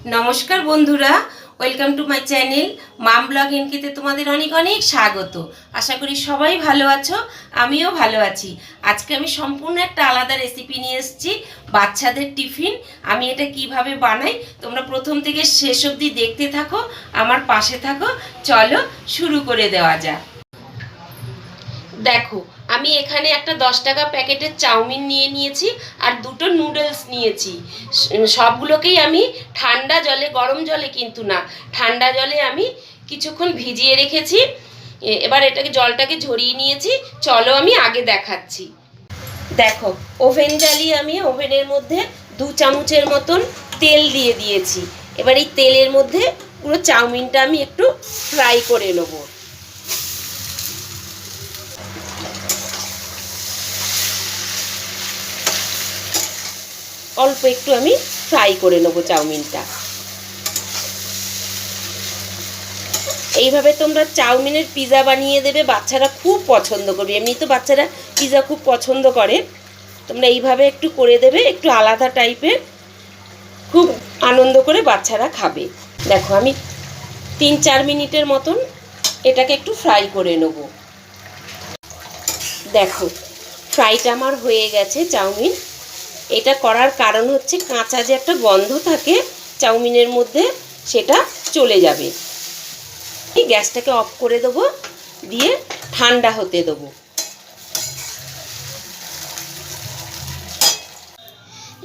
নমস্কার বন্ধুরা, welcome to my channel mom blog এনকেতে তোমাদের অনেক অনেক স্বাগত। আশা করি সবাই ভালো আছো, আমিও ভালো আছি। আজকে আমি সম্পূর্ণ একটা আলাদা রেসিপি নিয়ে এসেছি, বাচ্চাদের টিফিন। আমি এটা কিভাবে বানাই তোমরা প্রথম থেকে শেষ অবধি দেখতে থাকো, আমার পাশে থাকো। চলো শুরু করে দেওয়া যাক। দেখো, আমি এখানে একটা 10 টাকা প্যাকেটের চাউমিন নিয়ে নিয়েছি আর দুটো নুডলস নিয়েছি। সবগুলোকেই আমি ঠান্ডা জলে, গরম জলে কিন্তু না, ঠান্ডা জলে আমি কিছুক্ষণ ভিজিয়ে রেখেছি। এবার এটাকে জলটাকে ঝরিয়ে নিয়েছি। চলো আমি আগে দেখাচ্ছি। দেখো, ওভেন জ্বালিয়ে আমি ওভেনের মধ্যে 2 চামচের মতন তেল দিয়ে দিয়েছি। এবার এই তেলের মধ্যে পুরো চাউমিনটা আমি একটু ফ্রাই করে নেবো। অল্প একটু আমি ফ্রাই করে নেব চাউমিনটা। এইভাবে তোমরা চাউমিনের পিৎজা বানিয়ে দেবে, বাচ্চারা খুব পছন্দ করবে। এমনি তো বাচ্চারা পিৎজা খুব পছন্দ করে, তোমরা এইভাবে একটু করে দেবে, একটু আলাদা টাইপের, খুব আনন্দ করে বাচ্চারা খাবে। দেখো, আমি 3-4 মিনিটের মতন এটাকে একটু ফ্রাই করে নেব। দেখো, ফ্রাইটা আমার হয়ে গেছে চাউমিন। এটা করার কারণ হচ্ছে কাঁচা যে একটা গন্ধ থাকে চাউমিনের মধ্যে, সেটা চলে যাবে। এই গ্যাসটাকে অফ করে দেবো, দিয়ে ঠান্ডা হতে দেবো।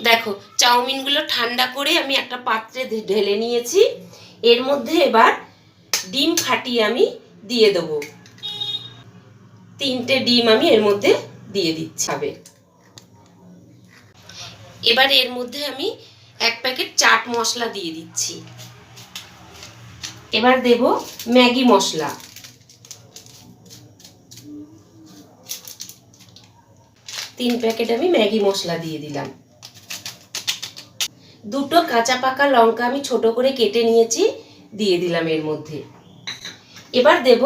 দেখো, চাউমিনগুলো ঠান্ডা করে আমি একটা পাত্রে ঢেলে নিয়েছি। এর মধ্যে এবার ডিম ফাটিয়ে আমি দিয়ে দেবো। 3টে ডিম আমি এর মধ্যে দিয়ে দিচ্ছি। এবার এর মধ্যে আমি 1 প্যাকেট চাট মশলা দিয়ে দিচ্ছি। এবার দেব ম্যাগি মশলা। 3 প্যাকেট আমি ম্যাগি মশলা দিয়ে দিলাম। 2টো কাঁচা পাকা লঙ্কা আমি ছোট করে কেটে নিয়েছি, দিয়ে দিলাম এর মধ্যে। এবার দেব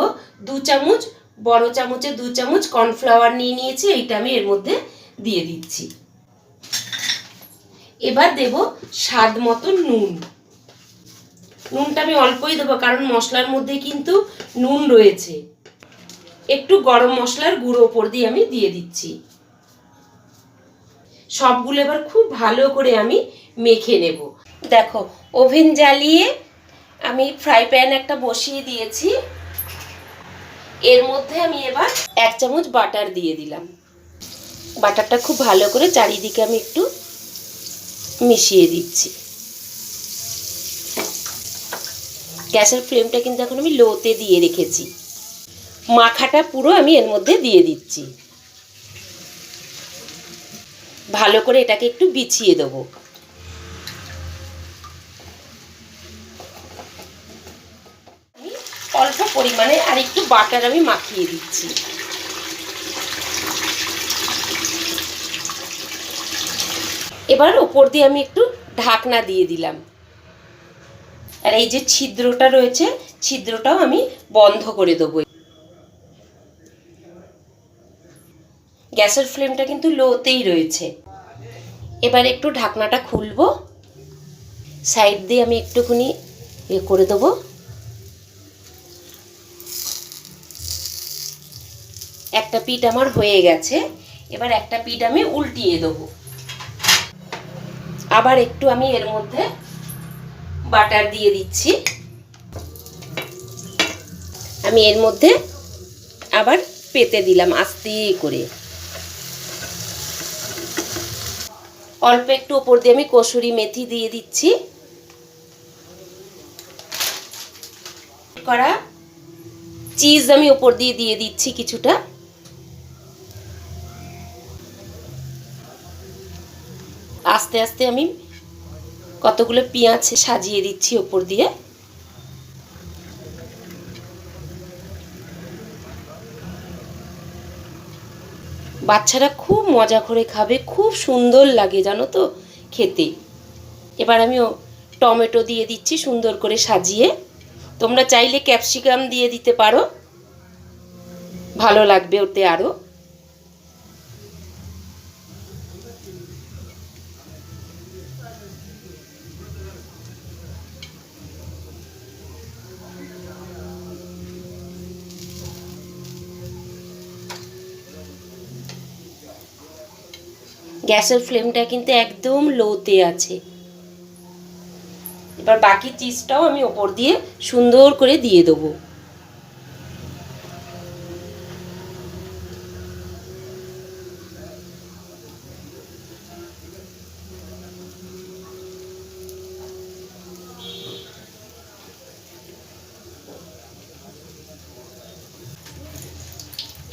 2 চামচ, বড় চামচে 2 চামচ কর্নফ্লাওয়ার নিয়ে নিয়েছি, এইটা আমি এর মধ্যে দিয়ে দিচ্ছি। এবার দেব স্বাদ মতো নুন। নুনটা আমি অল্পই দেবো, কারণ মশলার মধ্যে কিন্তু নুন রয়েছে। একটু গরম মশলার গুঁড়ো ওপর দিয়ে আমি দিয়ে দিচ্ছি। সবগুলো এবার খুব ভালো করে আমি মেখে নেব। দেখো, ওভেন জ্বালিয়ে আমি ফ্রাই প্যান একটা বসিয়ে দিয়েছি। এর মধ্যে আমি এবার 1 চামচ বাটার দিয়ে দিলাম। বাটারটা খুব ভালো করে চারিদিকে আমি একটু মিশিয়ে দিচ্ছি। গ্যাসের ফ্লেমটা কিন্তু এখন আমি লোতে দিয়ে রেখেছি। মাখাটা পুরো আমি এর মধ্যে দিয়ে দিচ্ছি। ভালো করে এটাকে একটু বিছিয়ে দেবো। অল্প পরিমাণে আর একটু বাটার আমি মাখিয়ে দিচ্ছি। এবার ওপর দিয়ে আমি একটু ঢাকনা দিয়ে দিলাম। আর এই যে ছিদ্রটা রয়েছে, ছিদ্রটাও আমি বন্ধ করে দেবো। গ্যাসের ফ্লেমটা কিন্তু লোতেই রয়েছে। এবার একটু ঢাকনাটা খুলবো, সাইড দিয়ে আমি একটুখানি করে দেবো। একটা পিঠ আমার হয়ে গেছে, এবার একটা পিঠ আমি উল্টিয়ে দেবো। আবার একটু আমি এর মধ্যে বাটার দিয়ে দিচ্ছি। আমি এর মধ্যে আবার পেতে দিলাম আস্তে করে। অল্প একটু উপর দিয়ে আমি কসুরি মেথি দিয়ে দিচ্ছি। করা চিজ আমি উপর দিয়ে দিয়ে দিচ্ছি কিছুটা। আস্তে আস্তে আমি কতগুলো পেঁয়াজ সাজিয়ে দিচ্ছি উপর দিয়ে। বাচ্চারা খুব মজা করে খাবে, খুব সুন্দর লাগে জানো তো খেতে। এবার আমি টমেটো দিয়ে দিচ্ছি সুন্দর করে সাজিয়ে। তোমরা চাইলে ক্যাপসিকাম দিয়ে দিতে পারো, ভালো লাগবে ওতে আরও। গ্যাসের ফ্লেমটা কিন্তু একদম লোতে আছে। এবার বাকি চিজটাও আমি ওপর দিয়ে সুন্দর করে দিয়ে দেবো।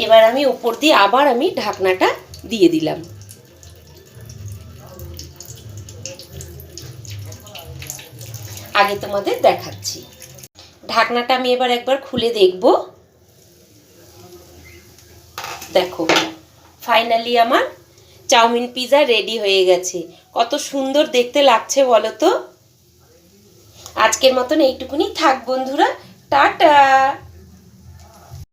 এবার আমি উপর দিয়ে আবার আমি ঢাকনাটা দিয়ে দিলাম। আগে তোমাদের দেখাচ্ছি। ঢাকনাটা আমি এবার একবার খুলে দেখব। দেখো ফাইনালি আমার চাউমিন পিৎজা রেডি হয়ে গেছে। কত সুন্দর দেখতে লাগছে বলো তো। আজকের মতন এইটুকুনি থাক বন্ধুরা, টাটা।